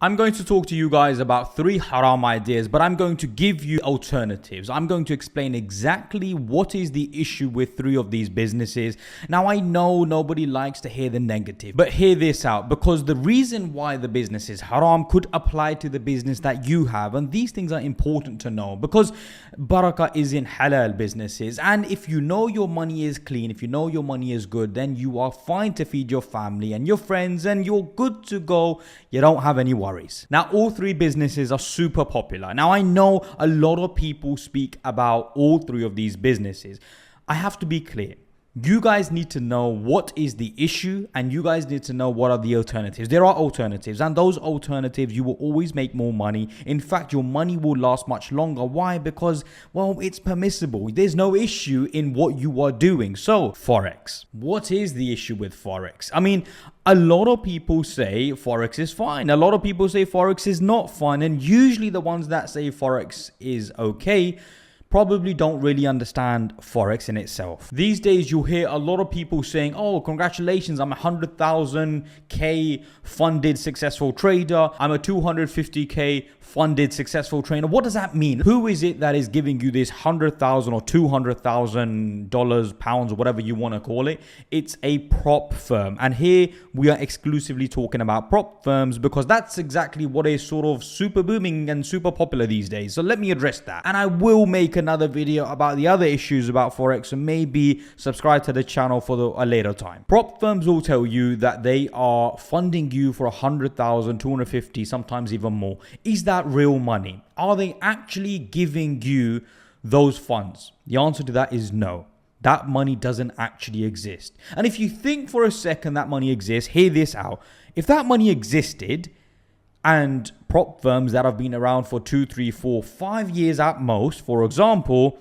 I'm going to talk to you guys about 3 haram ideas, but I'm going to give you alternatives. I'm going to explain exactly what is the issue with 3 of these businesses. Now, I know nobody likes to hear the negative, but hear this out, because the reason why the business is haram could apply to the business that you have. And these things are important to know because barakah is in halal businesses. And if you know your money is clean, if you know your money is good, then you are fine to feed your family and your friends and you're good to go. You don't have any worries. Now, all 3 businesses are super popular. Now, I know a lot of people speak about all 3 of these businesses. I have to be clear. You guys need to know what is the issue and you guys need to know what are the alternatives. There are alternatives, and those alternatives, you will always make more money. In fact, your money will last much longer. Why? Because, well, it's permissible. There's no issue in what you are doing. So, Forex. What is the issue with Forex? I mean, a lot of people say Forex is fine. A lot of people say Forex is not fine. And usually the ones that say Forex is okay probably don't really understand Forex in itself. These days, you'll hear a lot of people saying, oh, congratulations, I'm a 100,000K funded successful trader. I'm a 250K funded successful trader. What does that mean? Who is it that is giving you this $100,000 or $200,000, pounds, or whatever you want to call it? It's a prop firm. And here we are exclusively talking about prop firms because that's exactly what is sort of super booming and super popular these days. So let me address that. And I will make another video about the other issues about Forex, and maybe subscribe to the channel for a later time. Prop firms will tell you that they are funding you for 100,000, 250, sometimes even more. Is that real money? Are they actually giving you those funds? The answer to that is no. That money doesn't actually exist. And if you think for a second that money exists, hear this out. If that money existed, and prop firms that have been around for 2, 3, 4, 5 years at most, for example,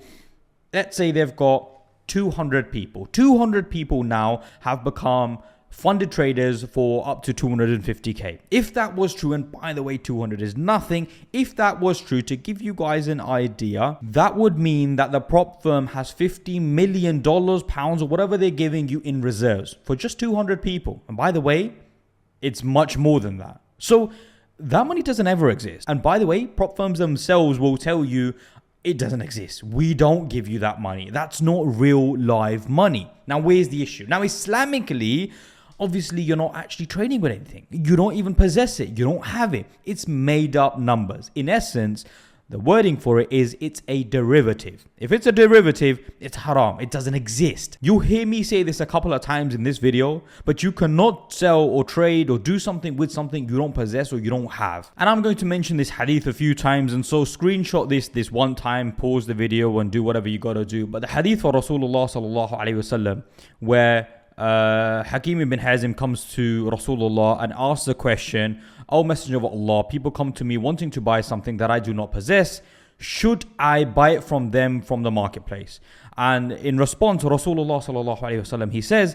let's say they've got 200 people. 200 people now have become funded traders for up to 250K. If that was true, and by the way, 200 is nothing. If that was true, to give you guys an idea, that would mean that the prop firm has $50 million, pounds, or whatever they're giving you in reserves for just 200 people. And by the way, it's much more than that. So that money doesn't ever exist. And by the way, prop firms themselves will tell you it doesn't exist. We don't give you that money. That's not real live money. Now, where's the issue? Now, Islamically, obviously, you're not actually trading with anything. You don't even possess it. You don't have it. It's made up numbers. In essence, the wording for it is it's a derivative. If it's a derivative, it's haram. It doesn't exist. You'll hear me say this a couple of times in this video, but you cannot sell or trade or do something with something you don't possess or you don't have. And I'm going to mention this hadith a few times, and so screenshot this one time, pause the video and do whatever you gotta do. But the hadith for Rasulullah sallallahu alaihi wasallam, where Hakim ibn Hazim comes to Rasulullah and asks the question, O Messenger of Allah, people come to me wanting to buy something that I do not possess. Should I buy it from them from the marketplace? And in response, Rasulullah sallallahu alaihi wasallam, he says,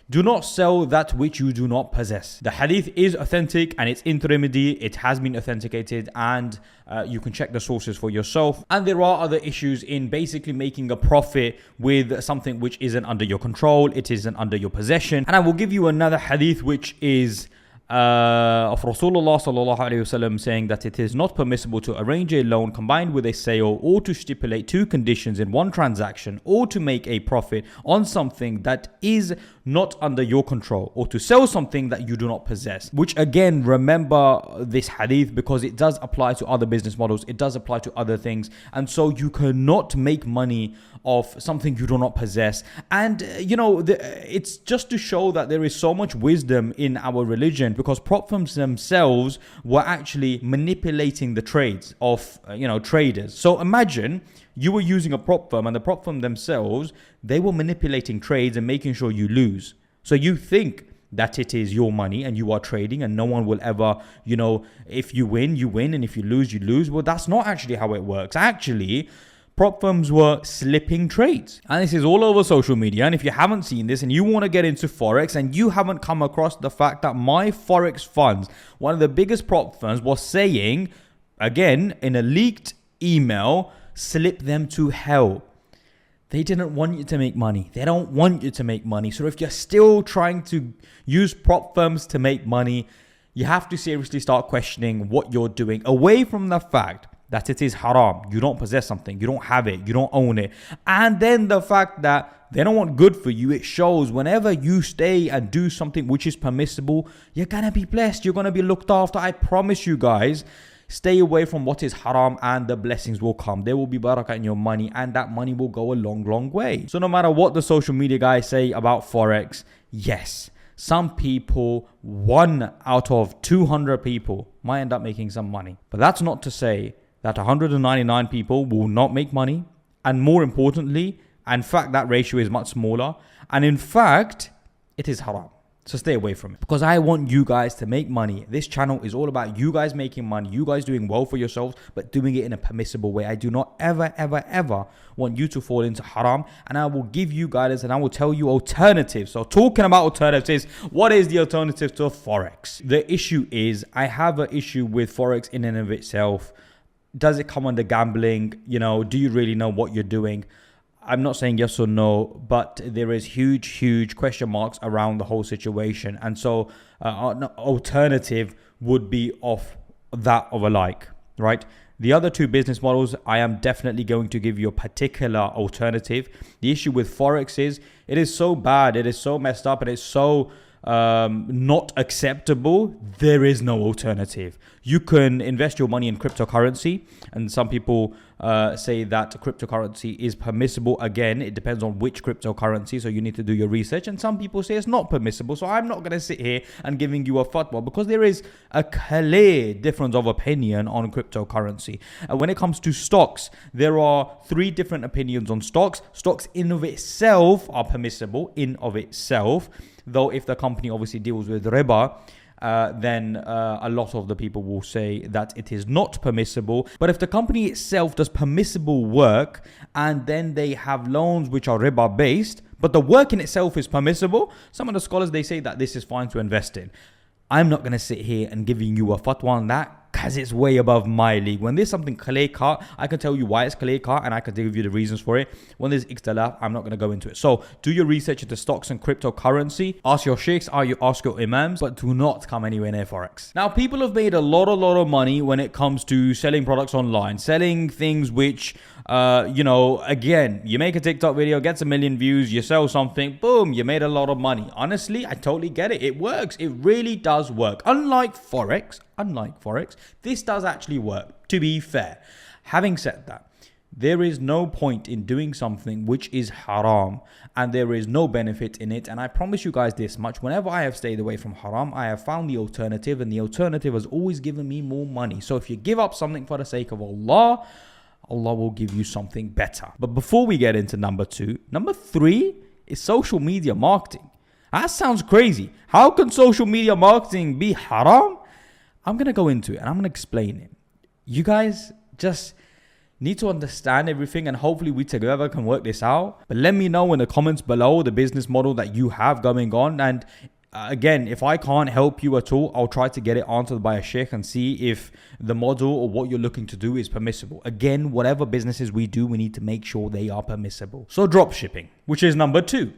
do not sell that which you do not possess. The hadith is authentic and it's intermediate. It has been authenticated, and you can check the sources for yourself. And there are other issues in basically making a profit with something which isn't under your control. It isn't under your possession. And I will give you another hadith which is of Rasulullah sallallahu alaihi wasallam saying that it is not permissible to arrange a loan combined with a sale, or to stipulate 2 conditions in one transaction, or to make a profit on something that is not under your control, or to sell something that you do not possess. Which again, remember this hadith because it does apply to other business models. It does apply to other things. And so you cannot make money of something you do not possess. And it's just to show that there is so much wisdom in our religion, because prop firms themselves were actually manipulating the trades of traders. So imagine you were using a prop firm, and the prop firm themselves, they were manipulating trades and making sure you lose. So you think that it is your money and you are trading, and no one will ever, if you win, you win, and if you lose, you lose. Well, that's not actually how it works. Actually, prop firms were slipping trades. And this is all over social media. And if you haven't seen this and you want to get into Forex and you haven't come across the fact that my Forex funds, one of the biggest prop firms, was saying, again, in a leaked email, slip them to hell. They didn't want you to make money. They don't want you to make money. So if you're still trying to use prop firms to make money, you have to seriously start questioning what you're doing, away from the fact that it is haram. You don't possess something, you don't have it, you don't own it. And then the fact that they don't want good for you, it shows whenever you stay and do something which is permissible, you're going to be blessed, you're going to be looked after. I promise you guys. Stay away from what is haram and the blessings will come. There will be barakah in your money and that money will go a long, long way. So no matter what the social media guys say about Forex, yes, some people, 1 out of 200 people might end up making some money. But that's not to say that 199 people will not make money. And more importantly, in fact, that ratio is much smaller. And in fact, it is haram. So stay away from it, because I want you guys to make money. This channel is all about you guys making money, you guys doing well for yourselves, but doing it in a permissible way. I do not ever want you to fall into haram, and I will give you guidance and I will tell you alternatives. So talking about alternatives, what is the alternative to Forex? The issue is, I have an issue with Forex in and of itself. Does it come under gambling? You know, do you really know what you're doing? I'm not saying yes or no, but there is huge question marks around the whole situation. And so an alternative would be of that of a like, right? The other two business models, I am definitely going to give you a particular alternative. The issue with Forex is it is so bad, it is so messed up, and it's so not acceptable. There is no alternative. You can invest your money in cryptocurrency, and some people say that cryptocurrency is permissible. Again, it depends on which cryptocurrency, so you need to do your research. And some people say it's not permissible. So I'm not going to sit here and giving you a fatwa, because there is a clear difference of opinion on cryptocurrency. When it comes to stocks, there are 3 different opinions on stocks. Stocks in of itself are permissible in of itself, though if the company obviously deals with riba, then a lot of the people will say that it is not permissible. But if the company itself does permissible work and then they have loans which are riba based, but the work in itself is permissible, some of the scholars, they say that this is fine to invest in. I'm not going to sit here and giving you a fatwa on that, because it's way above my league. When there's something clear cut, I can tell you why it's clear cut and I can give you the reasons for it. When there's ikhtilaf, I'm not going to go into it. So do your research into stocks and cryptocurrency. Ask your sheikhs, ask your imams, but do not come anywhere near Forex. Now, people have made a lot of money when it comes to selling products online, selling things which, again, you make a TikTok video, gets 1 million views, you sell something, boom, you made a lot of money. Honestly, I totally get it. It works. It really does work. Unlike Forex, this does actually work, to be fair. Having said that, there is no point in doing something which is haram, and there is no benefit in it. And I promise you guys this much: whenever I have stayed away from haram, I have found the alternative, and the alternative has always given me more money. So if you give up something for the sake of Allah, Allah will give you something better. But before we get into number 2, number 3 is social media marketing. That sounds crazy. How can social media marketing be haram? I'm going to go into it and I'm going to explain it. You guys just need to understand everything, and hopefully we together can work this out. But let me know in the comments below the business model that you have going on. And again, if I can't help you at all, I'll try to get it answered by a sheikh and see if the model or what you're looking to do is permissible. Again, whatever businesses we do, we need to make sure they are permissible. So drop shipping, which is number 2.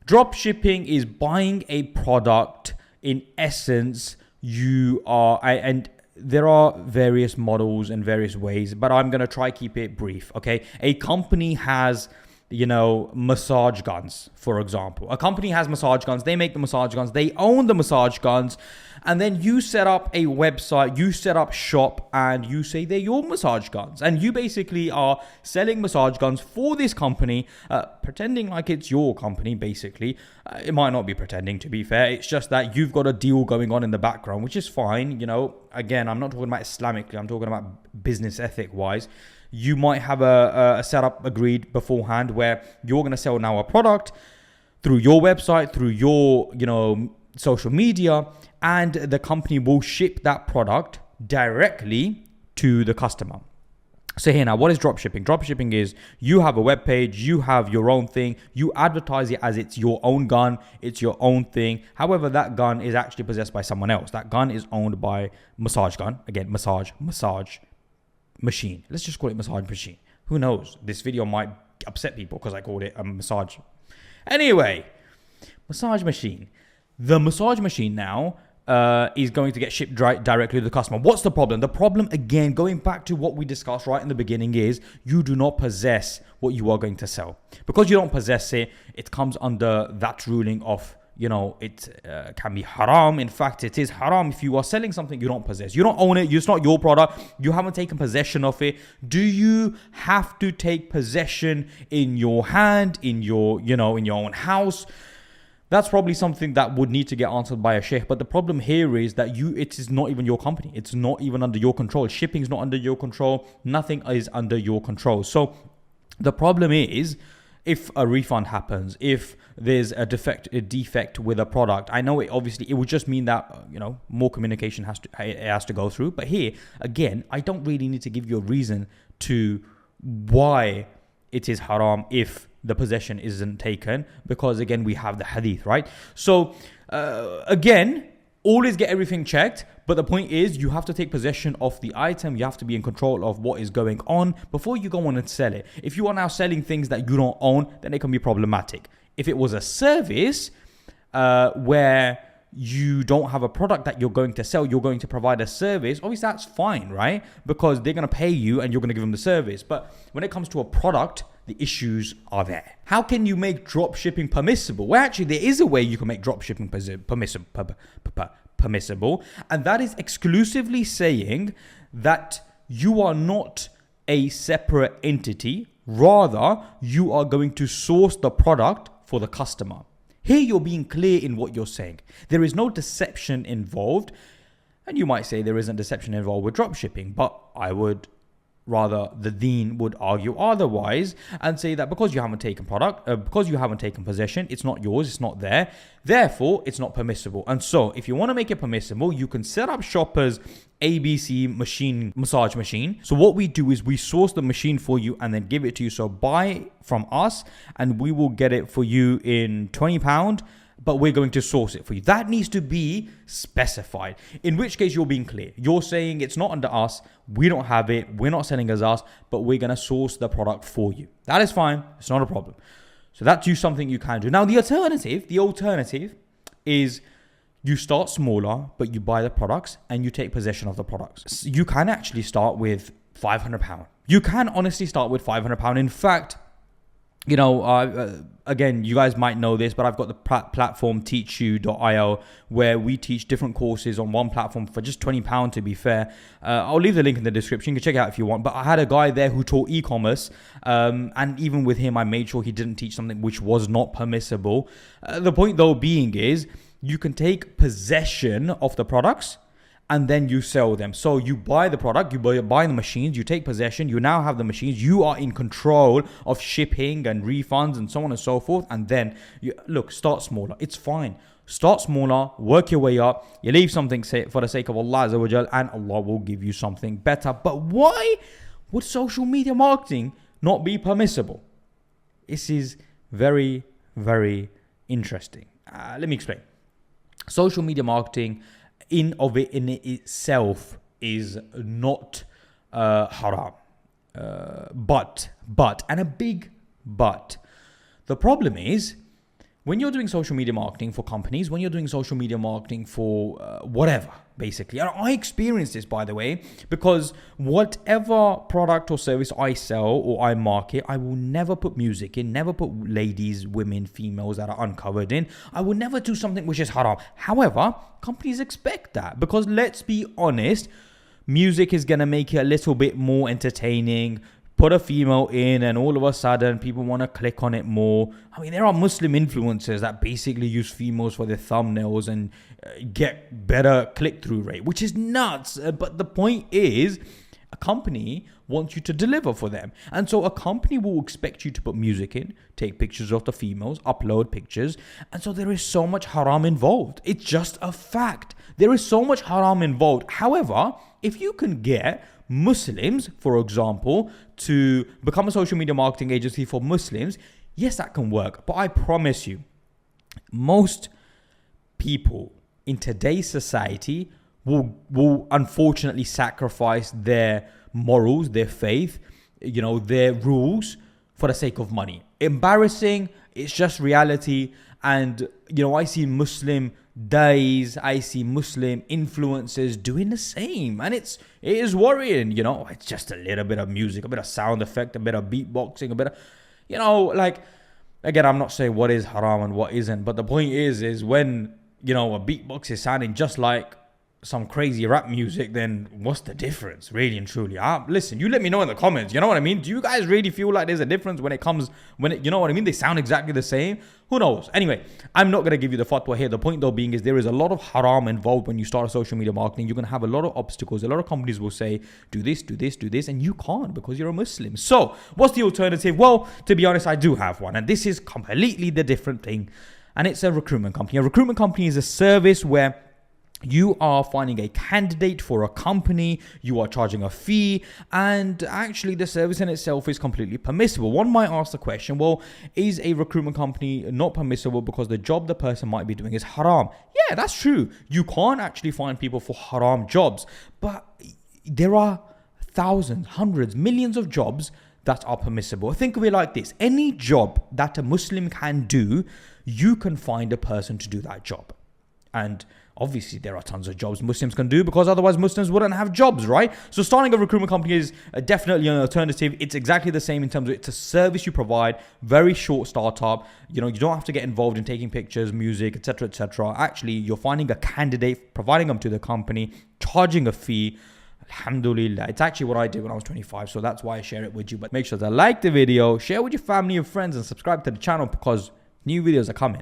Drop shipping is buying a product. In essence, and there are various models and various ways, but I'm going to try keep it brief. Okay. A company has, massage guns, for example. A company has massage guns. They make the massage guns. They own the massage guns. And then you set up a website, you set up shop, and you say they're your massage guns. And you basically are selling massage guns for this company, pretending like it's your company, basically. It might not be pretending, to be fair. It's just that you've got a deal going on in the background, which is fine. Again, I'm not talking about Islamically. I'm talking about business ethic-wise. You might have a setup agreed beforehand where you're going to sell now a product through your website, through your, social media, and the company will ship that product directly to the customer. So here now, what is dropshipping? Dropshipping is you have a web page, you have your own thing, you advertise it as it's your own gun, it's your own thing. However, that gun is actually possessed by someone else. That gun is owned by massage gun. Again, massage machine. Let's just call it massage machine. Who knows? This video might upset people because I called it a massage. Anyway, massage machine. The massage machine now is going to get shipped directly to the customer. What's the problem? The problem, again, going back to what we discussed right in the beginning, is you do not possess what you are going to sell. Because you don't possess it, it comes under that ruling of, it can be haram. In fact, it is haram if you are selling something you don't possess. You don't own it. It's not your product. You haven't taken possession of it. Do you have to take possession in your hand, in your own house? That's probably something that would need to get answered by a sheikh. But the problem here is that it is not even your company. It's not even under your control. Shipping is not under your control. Nothing is under your control. So the problem is, if a refund happens, if there's a defect with a product, I know it would just mean that more communication has to go through. But here again, I don't really need to give you a reason to why it is haram if the possession isn't taken, because again we have the hadith, right? So again, always get everything checked, but the point is you have to take possession of the item. You have to be in control of what is going on before you go on and sell it. If you are now selling things that you don't own, then it can be problematic. If it was a service where you don't have a product that you're going to sell, you're going to provide a service, obviously that's fine, right? Because they're going to pay you and you're going to give them the service. But when it comes to a product, the issues are there. How can you make drop shipping permissible? Well, actually, there is a way you can make drop shipping permissible, and that is exclusively saying that you are not a separate entity. Rather, you are going to source the product for the customer. Here, you're being clear in what you're saying. There is no deception involved. And you might say there isn't deception involved with drop shipping, but the deen would argue otherwise and say that because you haven't taken because you haven't taken possession, it's not yours, it's not there, therefore it's not permissible. And so if you want to make it permissible, you can set up Shopper's ABC massage machine. So what we do is we source the machine for you and then give it to you. So buy from us and we will get it for you in £20, but we're going to source it for you. That needs to be specified. In which case you're being clear. You're saying it's not under us, we don't have it, we're not selling as us, but we're going to source the product for you. That is fine. It's not a problem. So that's something you can do. Now the alternative is you start smaller, but you buy the products and you take possession of the products. You can actually start with £500. You can honestly start with £500. In fact, again, you guys might know this, but I've got the platform teachu.io where we teach different courses on one platform for just £20 to be fair. I'll leave the link in the description. You can check it out if you want. But I had a guy there who taught e-commerce, and even with him, I made sure he didn't teach something which was not permissible. The point though being is you can take possession of the products and then you sell them. So you buy the product, you buy the machines, you take possession, you now have the machines, you are in control of shipping and refunds and so on and so forth. And then, start smaller. It's fine. Start smaller, work your way up. You leave something for the sake of Allah Azza wa Jal, and Allah will give you something better. But why would social media marketing not be permissible? This is very, very interesting. Let me explain. Social media marketing in itself is not haram. But, and a big but. The problem is, when you're doing social media marketing for companies, when you're doing social media marketing for whatever, basically. And I experienced this, by the way, because whatever product or service I sell or I market, I will never put music in, never put ladies, women, females that are uncovered in. I will never do something which is haram. However, companies expect that because let's be honest, music is going to make it a little bit more entertaining. Put a female in and all of a sudden people want to click on it more. I mean, there are Muslim influencers that basically use females for their thumbnails and get better click-through rate, which is nuts. But the point is, a company wants you to deliver for them. And so a company will expect you to put music in, take pictures of the females, upload pictures. And so there is so much haram involved. It's just a fact. There is so much haram involved. However, if you can get Muslims, for example, to become a social media marketing agency for Muslims, yes, that can work. But I promise you, most people in today's society will unfortunately sacrifice their morals, their faith, their rules for the sake of money. embarrassing. It's just reality. And, you know, I see Muslim days, I see Muslim influencers doing the same. And it is worrying, you know. It's just a little bit of music, a bit of sound effect, a bit of beatboxing, a bit of, you know, like, again, I'm not saying what is haram and what isn't. But the point is when, you know, a beatbox is sounding just like some crazy rap music, then what's the difference, really and truly? Listen, you let me know in the comments. You know what I mean? Do you guys really feel like there's a difference you know what I mean? They sound exactly the same. Who knows? Anyway, I'm not going to give you the fatwa here. The point though being is there is a lot of haram involved when you start social media marketing. You're going to have a lot of obstacles. A lot of companies will say, do this, do this, do this, and you can't because you're a Muslim. So what's the alternative? Well, to be honest, I do have one, and this is completely the different thing. And it's a recruitment company. A recruitment company is a service where you are finding a candidate for a company, you are charging a fee, and actually the service in itself is completely permissible. One might ask the question, well, is a recruitment company not permissible because the job the person might be doing is haram? Yeah, that's true. You can't actually find people for haram jobs, but there are thousands, hundreds, millions of jobs that are permissible. Think of it like this. Any job that a Muslim can do, you can find a person to do that job. And obviously, there are tons of jobs Muslims can do because otherwise Muslims wouldn't have jobs, right? So starting a recruitment company is definitely an alternative. It's exactly the same in terms of it's a service you provide, very short startup. You know, you don't have to get involved in taking pictures, music, etc., etc. Actually, you're finding a candidate, providing them to the company, charging a fee. Alhamdulillah. It's actually what I did when I was 25, so that's why I share it with you. But make sure to like the video, share with your family and friends, and subscribe to the channel because new videos are coming.